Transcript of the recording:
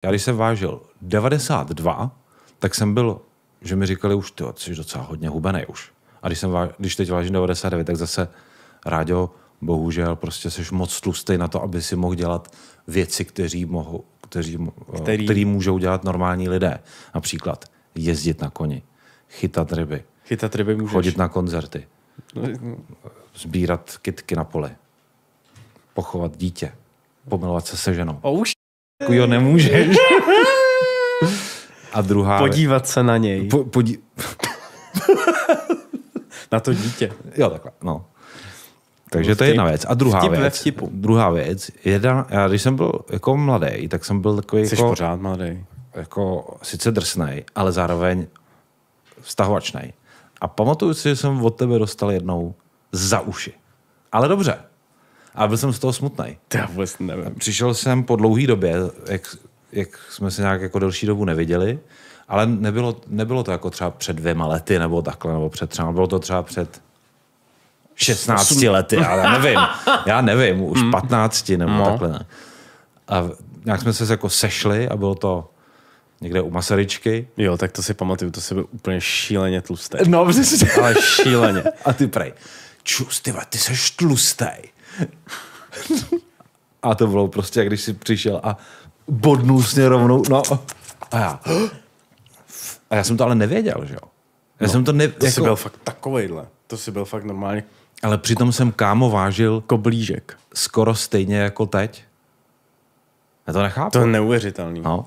Já když jsem vážil 92, tak jsem byl, že mi říkali už, ty jsi docela hodně hubenej už. A když teď vážím 99, tak zase, Ráďo, bohužel, prostě jsi moc tlustej na to, aby si mohl dělat věci, který můžou dělat normální lidé. Například jezdit na koni, chytat ryby můžeš. Chodit na koncerty, sbírat kytky na poli, pochovat dítě, pomilovat se ženou. Jo, nemůžeš. A druhá... Podívat se na něj. Na to dítě. Jo, takhle, no. Takže to je jedna věc. A druhá věc, já když jsem byl jako mladý, tak jsem byl takový Jsi jako... pořád mladý. Jako sice drsnej, ale zároveň vztahovačnej. A pamatuju si, že jsem od tebe dostal jednou za uši. Ale dobře. A byl jsem z toho smutnej. Já vůbec nevím. Přišel jsem po dlouhý době, jak jsme se nějak jako delší dobu neviděli, ale nebylo to jako třeba před 2 lety, nebo takhle, nebo před třeba, bylo to třeba před 16 lety, ale já nevím, už 15 nebo takhle ne. A nějak jsme se jako sešli a bylo to někde u Masaryčky. Jo, tak to si pamatuju, to si byl úplně šíleně tlustý. No, přesně. Ale šíleně. A ty prej, čus, ty seš tlustej. A to bylo prostě, jak když jsi přišel a bodnul s mě rovnou, no. A já jsem to ale nevěděl, že jo. Jsi byl fakt takovejhle. To jsi byl fakt normálně. Ale přitom jsem, kámo, vážil koblížek. Skoro stejně jako teď. Já to nechápu. To je neuvěřitelný. No.